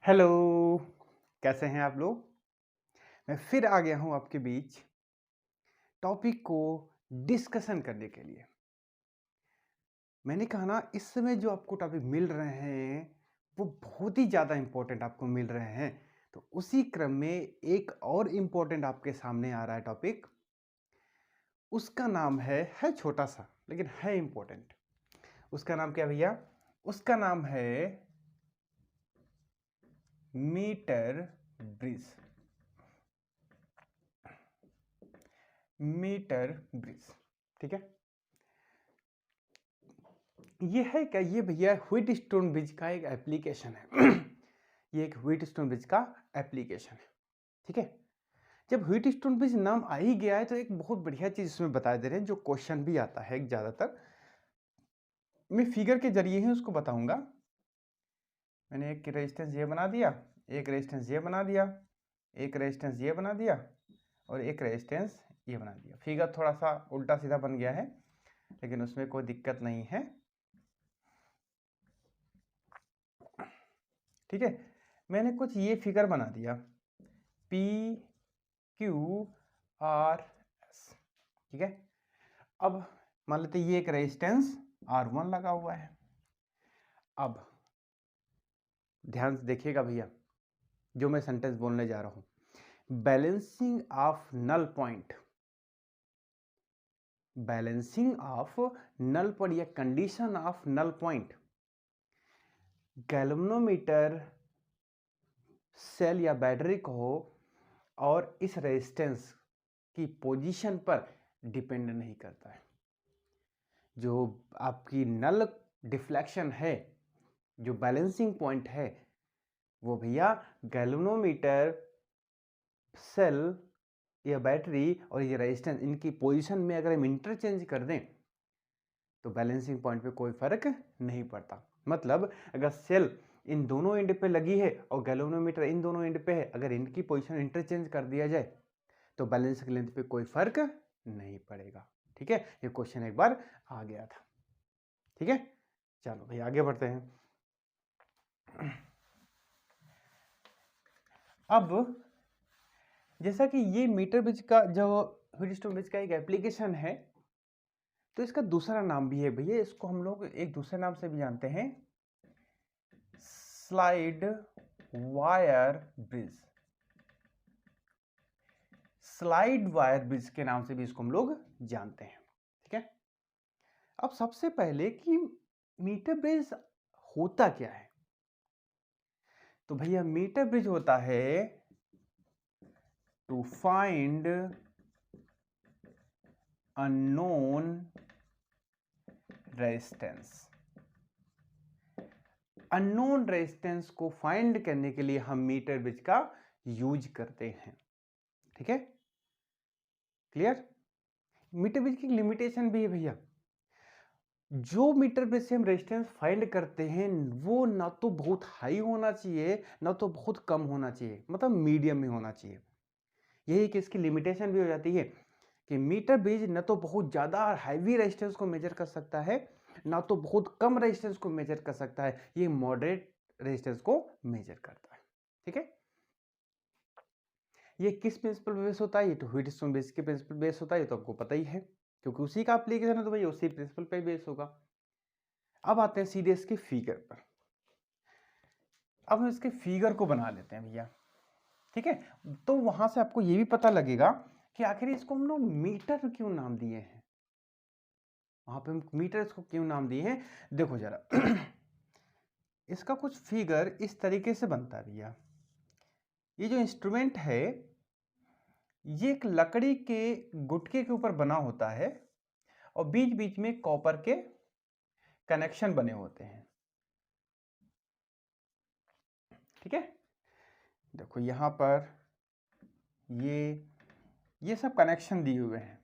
Hello, कैसे हैं आप लोग? मैं फिर आ गया हूँ आपके बीच टॉपिक को डिस्कशन करने के लिए। मैंने कहा ना इस समय जो आपको टॉपिक मिल रहे हैं, वो बहुत ही ज़्यादा इम्पोर्टेंट आपको मिल रहे हैं। तो उसी क्रम में एक और इम्पोर्टेंट आपके सामने आ रहा है टॉपिक, उसका नाम है छोटा-सा लेकिन है इम्पोर्टेंट। उसका नाम क्या भैया? उसका नाम है मीटर ब्रिज। मीटर ब्रिज, ठीक है? ये है क्या? ये भैया व्हीटस्टोन ब्रिज का एक एप्लीकेशन है। ये एक व्हीटस्टोन ब्रिज का एप्लीकेशन है, ठीक है? जब व्हीटस्टोन ब्रिज नाम आ ही गया है तो एक बहुत बढ़िया चीज इसमें बता दे रहे हैं, जो क्वेश्चन भी आता है ज्यादातर। मैं फिगर के जरिए ही उसको बताऊंगा। मैंने एक रेजिस्टेंस ये बना दिया, एक रेजिस्टेंस ये बना दिया, एक रेजिस्टेंस ये बना दिया और एक रेजिस्टेंस ये बना दिया। फिगर थोड़ा सा उल्टा सीधा बन गया है, लेकिन उसमें कोई दिक्कत नहीं है, ठीक है? मैंने कुछ ये फिगर बना दिया, पी क्यू आर एस, ठीक है? अब मान लेते ये एक रेजिस्टेंस R1 लगा हुआ है। अब ध्यान से देखिएगा भैया, जो मैं सेंटेंस बोलने जा रहा हूं, balancing of null point. Balancing of null point या condition of null point, galvanometer cell या बैटरी को और इस रेजिस्टेंस की पोजीशन पर डिपेंड नहीं करता है। जो आपकी नल डिफ्लेक्शन है, जो बैलेंसिंग पॉइंट है, वो भैया गैल्वेनोमीटर सेल या बैटरी और ये रेजिस्टेंस, इनकी पोजीशन में अगर हम इंटरचेंज कर दें तो बैलेंसिंग पॉइंट पे कोई फर्क नहीं पड़ता। मतलब अगर सेल इन दोनों एंड पे लगी है और गैल्वेनोमीटर इन दोनों एंड पे है, अगर इनकी पोजीशन इंटरचेंज कर दिया जाए तो बैलेंसिंग लेंथ पे कोई फर्क नहीं पड़ेगा, ठीक है? ये क्वेश्चन एक बार आ गया था, ठीक है? चलो भाई आगे बढ़ते हैं। अब जैसा कि ये मीटर ब्रिज का जो व्हीटस्टोन ब्रिज का एक एप्लीकेशन है, तो इसका दूसरा नाम भी है भैया, इसको हम लोग एक दूसरे नाम से भी जानते हैं, slide wire bridge. Slide wire bridge के नाम से भी इसको हम लोग जानते हैं, ठीक है? अब सबसे पहले कि मीटर ब्रिज होता क्या है, तो भैया मीटर ब्रिज होता है to find unknown resistance. Unknown resistance को फाइंड करने के लिए हम मीटर ब्रिज का यूज करते हैं, ठीक है? क्लियर? मीटर ब्रिज की लिमिटेशन भी है भैया। जो मीटर ब्रिज से हम रेजिस्टेंस फाइंड करते हैं वो ना तो बहुत हाई होना चाहिए ना तो बहुत कम होना चाहिए, मतलब मीडियम में होना चाहिए। यही कि इसकी लिमिटेशन भी हो जाती है कि मीटर ब्रिज न तो बहुत ज़्यादा हैवी रेजिस्टेंस को मेजर कर सकता है, ना तो बहुत कम रेजिस्टेंस को मेजर कर सकता है, ये मॉडरेट रेजिस्टेंस को मेजर करता है, ठीक है? ये किस प्रिंसिपल पे बेस होता है? ये तो व्हीटस्टोन ब्रिज के प्रिंसिपल बेस होता है, ये तो आपको पता ही है, क्योंकि उसी का एप्लीकेशन है तो भाई उसी प्रिंसिपल पे बेस होगा। अब आते हैं सीधे इसके फिगर पर। अब हम इसके फिगर को बना लेते हैं भैया, ठीक है? तो वहां से आपको ये भी पता लगेगा कि आखिर इसको हम लोग मीटर क्यों नाम दिए हैं। वहां पे हम मीटर इसको क्यों नाम दिए हैं, देखो जरा। इसका कुछ फिगर इस तरीके से बनता है भैया। ये जो इंस्ट्रूमेंट है ये एक लकड़ी के गुटके के ऊपर बना होता है और बीच बीच में कॉपर के कनेक्शन बने होते हैं, ठीक है? देखो यहां पर ये सब कनेक्शन दिए हुए हैं,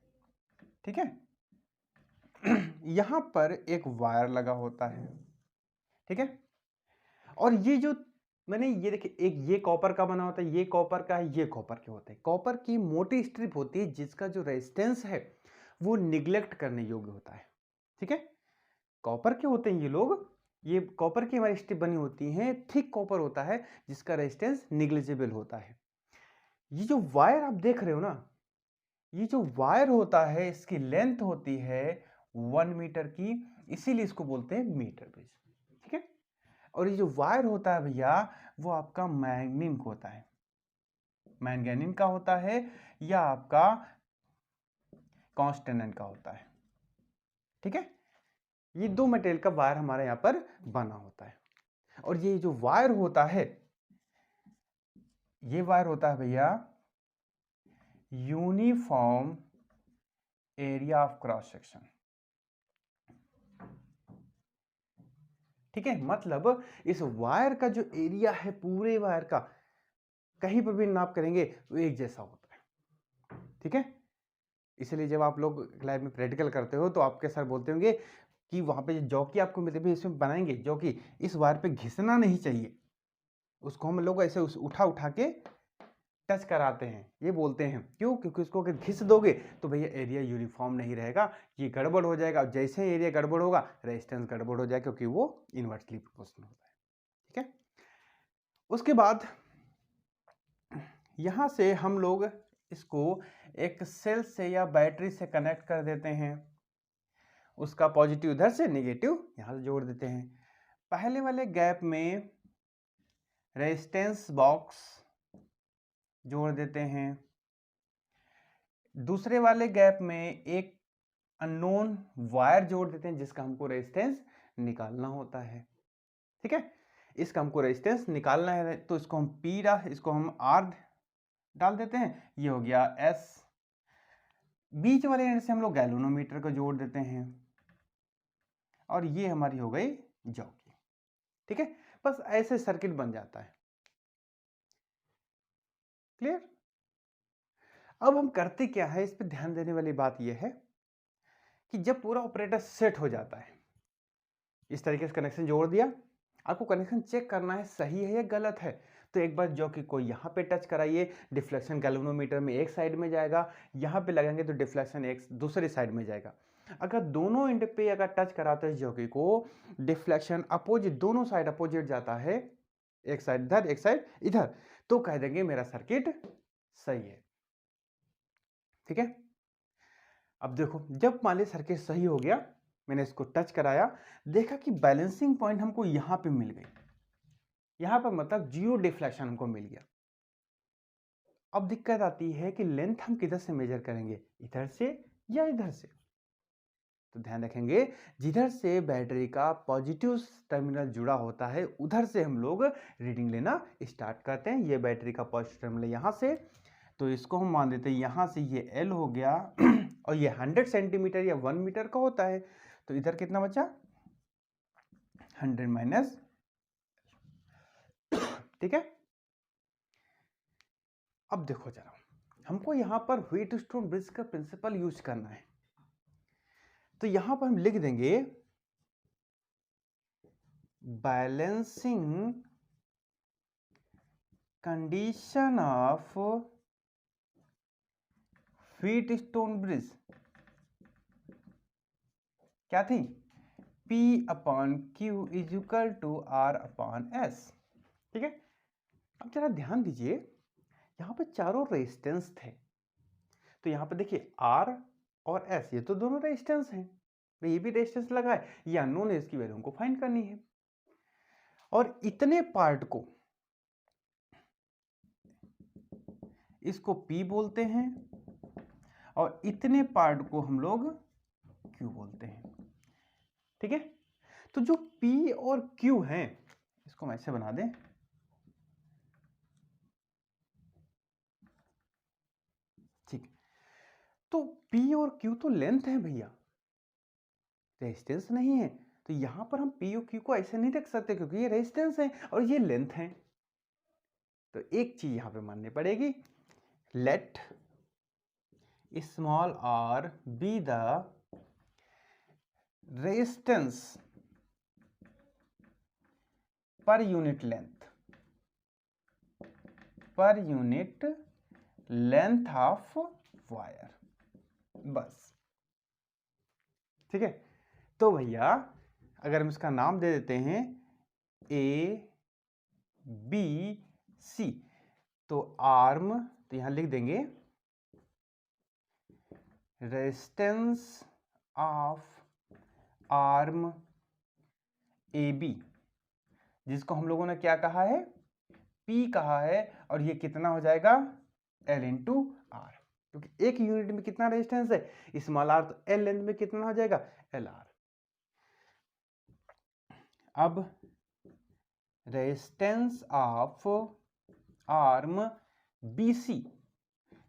ठीक है? यहां पर एक वायर लगा होता है, ठीक है? और ये जो मैंने ये देखिए, एक ये कॉपर का बना होता है, ये कॉपर का है, ये कॉपर के होते हैं। कॉपर की मोटी स्ट्रिप होती है जिसका जो रेजिस्टेंस है वो निग्लेक्ट करने योग्य होता है, ठीक है? कॉपर के होते हैं ये लोग ये कॉपर की हमारी स्ट्रिप बनी होती हैं, थिक कॉपर होता है जिसका रेजिस्टेंस निग्लिजिबल होता है। ये जो वायर आप देख रहे हो ना, ये जो वायर होता है इसकी लेंथ होती है 1 मीटर की, इसीलिए इसको बोलते हैं मीटर ब्रिज। ठीक है, और ये जो वायर होता है भैया वो आपका मैग्नीन का होता है, मैंगनीन का होता है या आपका कॉन्स्टेंट का होता है। ठीक है, ये दो मटेरियल का वायर हमारे यहां पर बना होता है। और ये जो वायर होता है, ये वायर होता है भैया uniform area of cross section. ठीक है, मतलब इस वायर का जो एरिया है पूरे वायर का, कहीं पर भी नाप करेंगे तो एक जैसा होता है। ठीक है, इसलिए जब आप लोग लैब में प्रैक्टिकल करते हो तो आपके सर बोलते होंगे कि वहां पे जॉकी आपको मिलते भी इसमें बनाएंगे जॉकी, इस वायर पे घिसना नहीं चाहिए, उसको हम लोग ऐसे उठा उठा के टच कराते हैं, ये बोलते हैं। क्यों? क्योंकि उसको अगर घिस दोगे तो भैया एरिया यूनिफॉर्म नहीं रहेगा, ये गड़बड़ हो जाएगा। जैसे एरिया गड़बड़ होगा रेजिस्टेंस गड़बड़ हो जाएगा, क्योंकि वो इनवर्सली प्रोपोर्शनल होता है। ठीक है, उसके बाद यहां से हम लोग इसको एक सेल से या बैटरी से कनेक्ट कर देते हैं, उसका पॉजिटिव इधर से, नेगेटिव यहां से जोड़ देते हैं। पहले वाले गैप में रेजिस्टेंस बॉक्स जोड़ देते हैं, दूसरे वाले गैप में एक अननोन वायर जोड़ देते हैं जिसका हमको रेजिस्टेंस निकालना होता है। ठीक है, इसका हमको रेजिस्टेंस निकालना है तो इसको हम इसको हम आर डाल देते हैं, ये हो गया एस। बीच वाले एंड से हम लोग गैल्वेनोमीटर को जोड़ देते हैं और ये हमारी हो गई जॉकी। ठीक है, बस ऐसे सर्किट बन जाता है। क्लियर? अब हम करते क्या है, इस पे ध्यान देने वाली बात यह है कि जब पूरा ऑपरेटर सेट हो जाता है, इस तरीके से कनेक्शन जोड़ दिया, आपको कनेक्शन चेक करना है सही है या गलत है। तो एक बार जॉकी को यहाँ पे टच कराइए, डिफ्लेक्शन गैल्वेनोमीटर में एक साइड में जाएगा, यहाँ पे लगाएंगे तो डिफ्लेक्शन एक दूसरी साइड में जाएगा। अगर दोनों एंड पे अगर टच कराते हैं जॉकी को, डिफ्लेक्शन अपोजिट, दोनों साइड अपोजिट जाता है, एक साइड इधर एक साइड इधर, तो कह देंगे मेरा सर्किट सही है। ठीक है, अब देखो जब मान ली सर्किट सही हो गया, मैंने इसको टच कराया, देखा कि बैलेंसिंग पॉइंट हमको यहां पे मिल गई, यहां पर मतलब जीरो डिफ्लेक्शन हमको मिल गया। अब दिक्कत आती है कि लेंथ हम किधर से मेजर करेंगे, इधर से या इधर से। तो ध्यान रखेंगे जिधर से बैटरी का पॉजिटिव टर्मिनल जुड़ा होता है उधर से हम लोग रीडिंग लेना स्टार्ट करते हैं। ये बैटरी का पॉजिटिव टर्मिनल यहां से, तो इसको हम मान देते हैं यहां से ये एल हो गया और ये 100 सेंटीमीटर या 1 मीटर का होता है, तो इधर कितना बचा 100 माइनस। ठीक है, अब देखो जरा, हमको यहां पर व्हीटस्टोन ब्रिज का प्रिंसिपल यूज करना है, तो यहां पर हम लिख देंगे balancing condition of Wheatstone bridge क्या थी, P upon Q is equal to R upon S। ठीक है, अब जरा ध्यान दीजिए, यहां पे चारों रेजिस्टेंस थे, तो यहां पे देखिए R और S, ये तो दोनों रेजिस्टेंस हैं, ये भी रेजिस्टेंस लगा है, ये अननोन है, इसकी वैल्यू हमको फाइंड करनी है। और इतने पार्ट को इसको P बोलते हैं और इतने पार्ट को हम लोग Q बोलते हैं। ठीक है, तो जो P और Q हैं, इसको हम ऐसे बना दें, ठीक, तो P और Q तो लेंथ है भैया, रेजिस्टेंस नहीं है, तो यहां पर हम P और Q को ऐसे नहीं रख सकते क्योंकि ये रेजिस्टेंस है और ये लेंथ है। तो एक चीज यहां पे माननी पड़ेगी, let small r be the resistance per unit length, per unit length of wire, बस। ठीक है, तो भैया अगर हम इसका नाम दे देते हैं ए बी सी, तो आर्म, तो यहां लिख देंगे resistance of arm A B, जिसको हम लोगों ने क्या कहा है, P कहा है, और ये कितना हो जाएगा L इंटू आर, क्योंकि एक यूनिट में कितना रेजिस्टेंस है स्मॉल आर, तो L लेंथ में कितना हो जाएगा एल आर। अब रेजिस्टेंस ऑफ आर्म BC,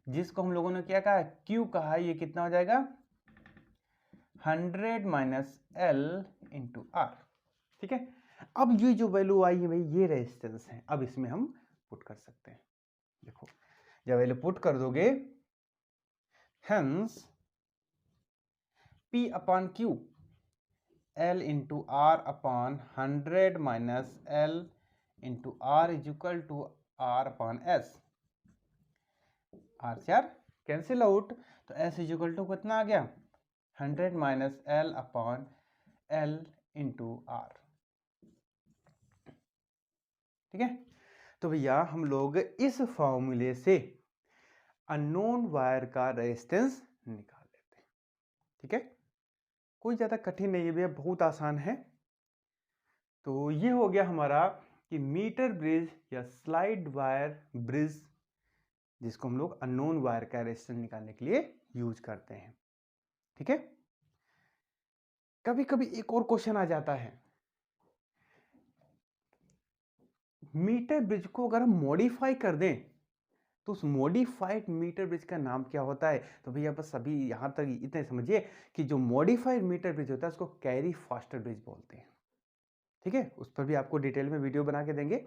जिसको हम लोगों ने क्या कहा है, Q कहा है, ये कितना हो जाएगा 100 माइनस L इंटू आर। ठीक है, अब ये जो वैल्यू आई है भाई, ये रेजिस्टेंस है, अब इसमें हम पुट कर सकते हैं। देखो जब वैल्यू पुट कर दोगे, hence P upon Q L into R upon 100 minus L into R is equal to R upon S. R से आर कैंसिल आउट, तो एस इज इक्वल टू कितना आ गया 100 minus L upon L into R. ठीक है, तो भैया हम लोग इस फॉर्मूले से अननोन वायर का रेजिस्टेंस निकाल लेते हैं। ठीक है, कोई ज़्यादा कठिन नहीं है भैया, बहुत आसान है। तो ये हो गया हमारा कि मीटर ब्रिज या स्लाइड वायर ब्रिज, जिसको हम लोग अननोन वायर का रेजिस्टेंस निकालने के लिए यूज करते हैं। ठीक है, कभी कभी एक और क्वेश्चन आ जाता है, मीटर ब्रिज को अगर हम मॉडिफाई कर दें तो उस मॉडिफाइड मीटर ब्रिज का नाम क्या होता है। तो भैया बस अभी यहां तक इतने समझिए कि जो मॉडिफाइड मीटर ब्रिज होता है उसको कैरी फास्टर ब्रिज बोलते हैं। ठीक है, उस पर भी आपको डिटेल में वीडियो बना के देंगे।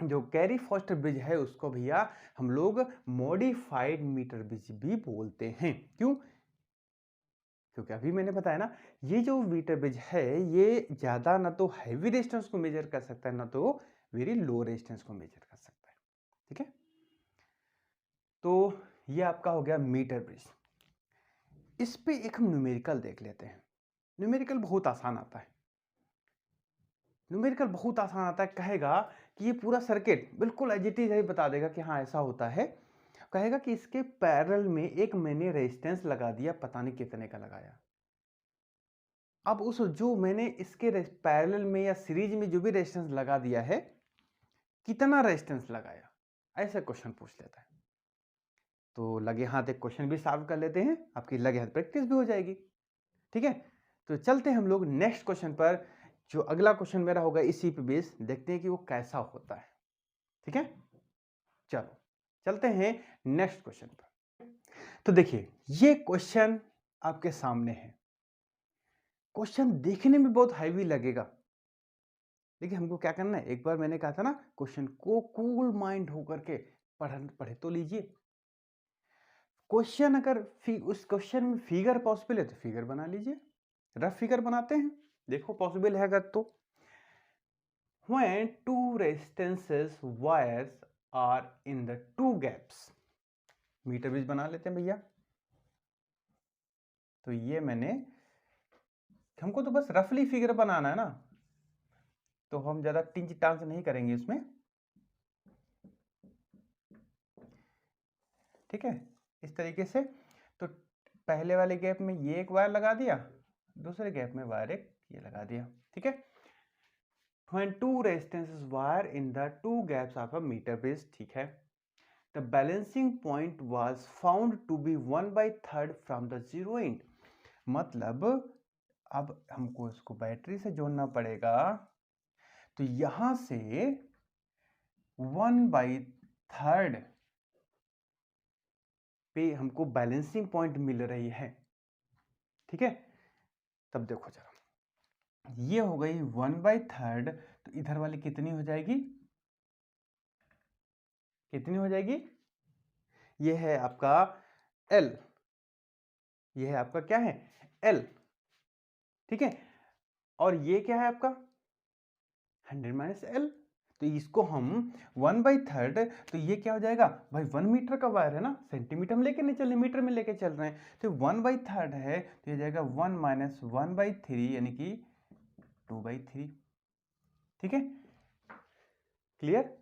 जो कैरी फास्टर ब्रिज है उसको भैया हम लोग मॉडिफाइड मीटर ब्रिज भी बोलते हैं। क्यों, क्योंकि अभी मैंने बताया ना, ये जो मीटर ब्रिज है ये ज्यादा ना तो हैवी रेजिस्टेंस को मेजर कर सकता है, ना तो वेरी लो रेजिस्टेंस को मेजर कर सकता है। ठीक है, तो ये आपका हो गया मीटर ब्रिज। इस पे एक हम न्यूमेरिकल देख लेते हैं। न्यूमेरिकल बहुत आसान आता है, न्यूमेरिकल बहुत आसान आता है। कहेगा कि ये पूरा सर्किट बिल्कुल एज इट इज है, बता देगा कि हाँ ऐसा होता है। कहेगा कि इसके पैरेलल में एक मैंने रेजिस्टेंस लगा दिया, पता नहीं कितने का लगाया। अब उस जो मैंने इसके पैरेलल में या सीरीज में जो भी रेजिस्टेंस लगा दिया है, कितना रेजिस्टेंस लगाया, ऐसा क्वेश्चन पूछ लेता है। तो लगे हाथ एक क्वेश्चन भी सॉल्व कर लेते हैं, आपकी लगे हाथ प्रैक्टिस भी हो जाएगी। ठीक है, तो चलते हैं हम लोग नेक्स्ट क्वेश्चन पर। जो अगला क्वेश्चन मेरा होगा इसी पे बेस, देखते हैं कि वो कैसा होता है। ठीक है, चलो चलते हैं नेक्स्ट क्वेश्चन पर। तो देखिए ये क्वेश्चन आपके सामने है। क्वेश्चन देखने में बहुत हैवी लगेगा, लेकिन हमको क्या करना है, एक बार मैंने कहा था ना, क्वेश्चन को कूल माइंड होकर के पढ़े तो लीजिए। क्वेश्चन अगर उस क्वेश्चन में फिगर पॉसिबल है तो फिगर बना लीजिए, रफ फिगर बनाते हैं, देखो पॉसिबल है अगर तो। When two resistances wires are in the two gaps, meter bridge बना लेते हैं भैया। तो ये मैंने, हमको तो बस रफली फिगर बनाना है ना, तो हम ज्यादा टिंच टांच नहीं करेंगे इसमें। ठीक है, इस तरीके से। तो पहले वाले गैप में ये एक वायर लगा दिया, दूसरे गैप में वायर एक ये लगा दिया। ठीक है, when two resistances wire in the two gaps of a meter bridge, ठीक है, the balancing point was found to be 1/3 from the zero end। मतलब अब हमको इसको बैटरी से जोड़ना पड़ेगा, तो यहां से 1/3 पे हमको बैलेंसिंग पॉइंट मिल रही है। ठीक है, तब देखो जरा, ये हो गई 1/3, तो इधर वाली कितनी हो जाएगी, कितनी हो जाएगी, ये है आपका L, ये है आपका क्या है L। ठीक है, और ये क्या है आपका 100 माइनस L। तो इसको हम 1/3, तो ये क्या हो जाएगा भाई, 1 मीटर का वायर है ना, सेंटीमीटर में लेके नहीं चल रहे, मीटर में लेके चल रहे हैं, तो 1/3 है, तो ये जाएगा 1 माइनस 1/3, यानी कि 2/3। ठीक है, क्लियर।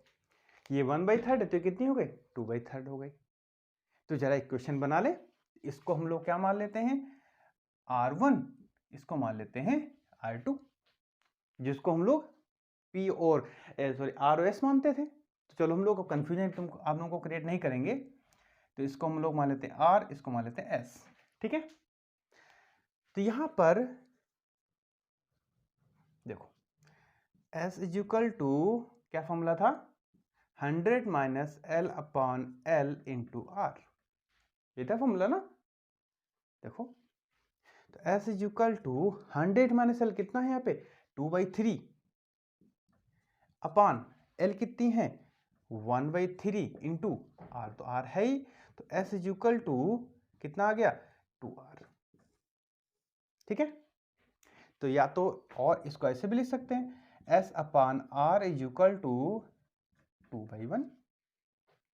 ये 1/3 है तो कितनी हो गई, 2/3 हो गई। तो जरा इक्वेशन बना ले, इसको हम लोग क्या मान लेते हैं, R1, इसको मान लेते हैं R2, जिसको हम लोग P और ROS मानते थे। तो चलो हम लोग कंफ्यूजन आप लोगों को क्रिएट नहीं करेंगे, तो इसको हम लोग मान लेते हैं R, इसको मान लेते हैं S। ठीक है, तो यहां पर देखो S इज इक्वल टू क्या फॉर्मूला था, 100 minus L upon L into R, ये था फॉर्मूला ना। देखो तो S is equal to 100 minus L कितना है यहाँ पे 2/3 अपॉन L कितनी है 1/3 इंटू R, तो R है ही, तो S इज इक्वल टू कितना आ गया 2R। ठीक है, तो या तो और इसको ऐसे भी लिख सकते हैं S upon R is equal to 2/1।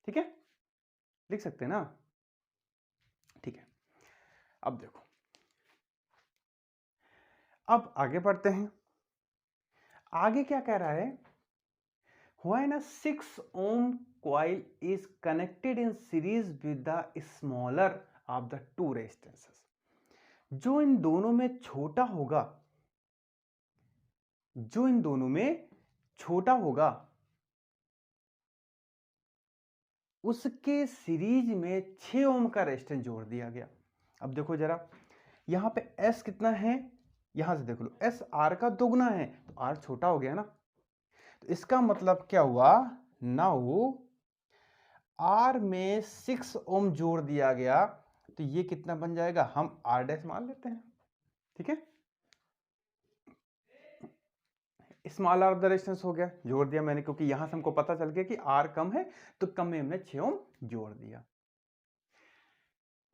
ठीक है, लिख सकते हैं ना। ठीक है, अब देखो, अब आगे बढ़ते हैं। आगे क्या कह रहा है, when a 6 ohm coil is connected in series with the smaller of the two resistances, जो इन दोनों में छोटा होगा, जो इन दोनों में छोटा होगा उसके सीरीज में 6 ओम का रेजिस्टेंस जोड़ दिया गया। अब देखो जरा, यहां पे S कितना है, यहां से देख लो S R का दोगुना है, तो R छोटा हो गया ना। तो इसका मतलब क्या हुआ, नाउ R में 6 ओम जोड़ दिया गया, तो ये कितना बन जाएगा, हम R डैश मान लेते हैं। ठीक है, स्मॉल आर द रेजिस्टेंस हो गया, जोड़ दिया मैंने, क्योंकि यहां से हमको पता चल गया कि R कम है, तो कम में हमने 6 ओम जोड़ दिया।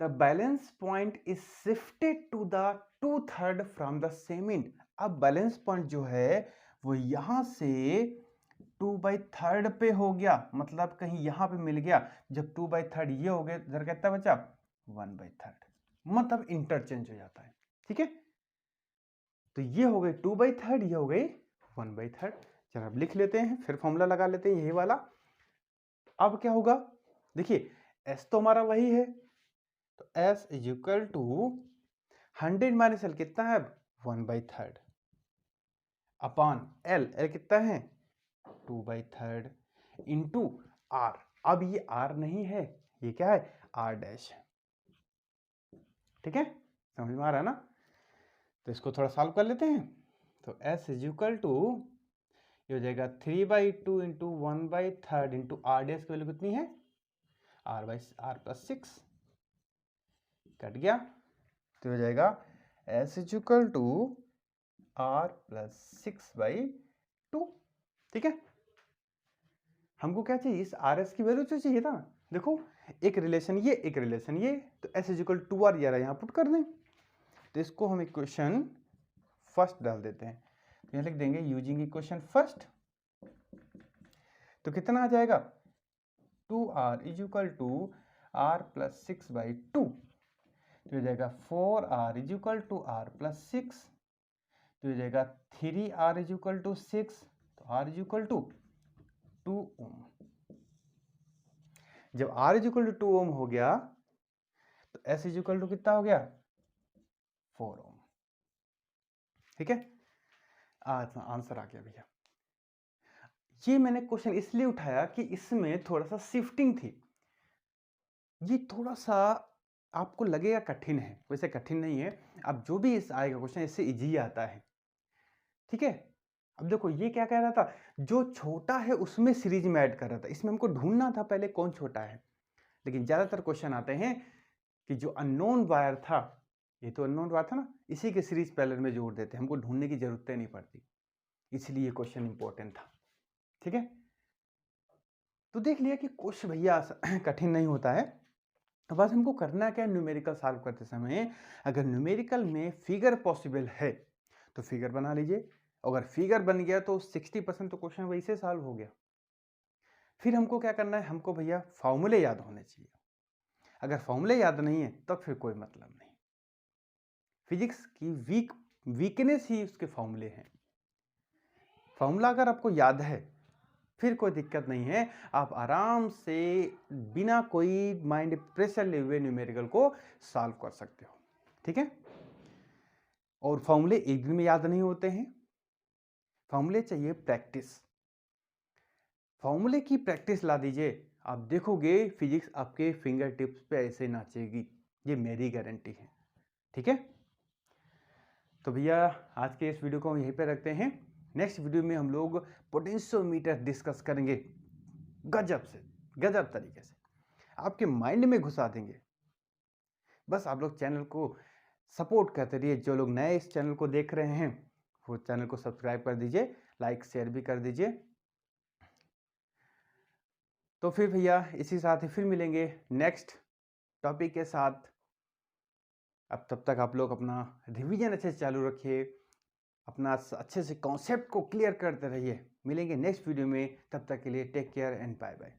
The balance point is shifted to the 2/3 from the same end। अब बैलेंस पॉइंट जो है वो यहां से 2/3 पे हो गया, मतलब कहीं यहां पे मिल गया। जब 2/3 ये हो गया, इधर कितना बचा 1/3, मतलब इंटरचेंज हो जाता है। ठीक है, तो ये हो गई 2/3, ये हो गई 1/3। चलो अब लिख लेते हैं, फिर फॉर्मूला लगा लेते हैं यही वाला। अब क्या होगा, देखिए S तो हमारा वही है, तो S is equal to 100 minus L कितना है 1/3 अपॉन L कितना है 2/3 इंटू R। अब ये R नहीं है, ये क्या है R डैश है। ठीक है, समझ में आ रहा है ना। तो इसको थोड़ा सॉल्व कर लेते हैं। तो S इज इक्वल टू ये हो जाएगा 3/2 इंटू 1/3 इंटू R डैश की वैल्यू कितनी है R प्लस 6, कट गया, तो हो जाएगा S is equal to R plus 6/2। ठीक है, हमको क्या चाहिए, इस RS की वैल्यू तो चाहिए था। देखो एक रिलेशन ये, एक रिलेशन ये, तो S is equal to R यार यहाँ पुट कर दें। तो इसको हम इक्वेशन फर्स्ट डाल देते हैं, तो यहाँ लिख देंगे यूजिंग इक्वेशन फर्स्ट। तो कितना आ जाएगा 2R is equal to R plus 6/2, तो हो जाएगा 4R is equal to R plus 6, तो हो जाएगा 3R इज इक्वल टू 6, तो R इज इक्वल टू 2 ओम। जब R इज इक्वल टू 2 ओम हो गया, तो S इज इक्वल टू कितना हो गया 4 ओम। ठीक है, आंसर आ गया भैया। ये मैंने क्वेश्चन इसलिए उठाया कि इसमें थोड़ा सा शिफ्टिंग थी, ये थोड़ा सा आपको लगेगा कठिन है, वैसे कठिन नहीं है। अब जो भी इस आएगा क्वेश्चन इससे इजी आता है। ठीक है, अब देखो ये क्या कह रहा था, जो छोटा है उसमें सीरीज में ऐड कर रहा था, इसमें हमको ढूंढना था पहले कौन छोटा है। लेकिन ज्यादातर क्वेश्चन आते हैं कि जो अननोन वायर था, ये तो अननोन वायर था ना, इसी के सीरीज पैरेलल में जोड़ देते, हमको ढूंढने की जरूरत नहीं पड़ती, इसलिए ये क्वेश्चन इंपॉर्टेंट था। ठीक है, तो देख लिया कि क्वेश्चन भैया कठिन नहीं होता है। तो बस हमको करना क्या है, न्यूमेरिकल सॉल्व करते समय अगर न्यूमेरिकल में फिगर पॉसिबल है तो फिगर बना लीजिए, अगर फिगर बन गया तो 60% तो क्वेश्चन वही से सॉल्व हो गया। फिर हमको क्या करना है, हमको भैया फॉर्मूले याद होने चाहिए। अगर फॉर्मूले याद नहीं है तो फिर कोई मतलब नहीं। फिजिक्स की वीकनेस ही उसके फॉर्मूले हैं। फॉर्मूला अगर आपको याद है फिर कोई दिक्कत नहीं है, आप आराम से बिना कोई माइंड प्रेशर लिए हुए न्यूमेरिकल को सॉल्व कर सकते हो। ठीक है, और फॉर्मूले एक दिन में याद नहीं होते हैं, फॉर्मूले चाहिए प्रैक्टिस। फॉर्मूले की प्रैक्टिस ला दीजिए, आप देखोगे फिजिक्स आपके फिंगर टिप्स पे ऐसे नाचेगी, ये मेरी गारंटी है। ठीक है, तो भैया आज के इस वीडियो को हम यहीं पे रखते हैं। नेक्स्ट वीडियो में हम लोग पोटेंशियोमीटर डिस्कस करेंगे, गजब तरीके से आपके माइंड में घुसा देंगे। बस आप लोग चैनल को सपोर्ट करते रहिए। जो लोग नए इस चैनल को देख रहे हैं वो चैनल को सब्सक्राइब कर दीजिए, लाइक शेयर भी कर दीजिए। तो फिर भैया इसी साथ ही फिर मिलेंगे नेक्स्ट टॉपिक के साथ। अब तब तक आप लोग अपना रिवीजन अच्छे से चालू रखिए, अपना अच्छे से कॉन्सेप्ट को क्लियर करते रहिए। मिलेंगे नेक्स्ट वीडियो में, तब तक के लिए take care and bye bye.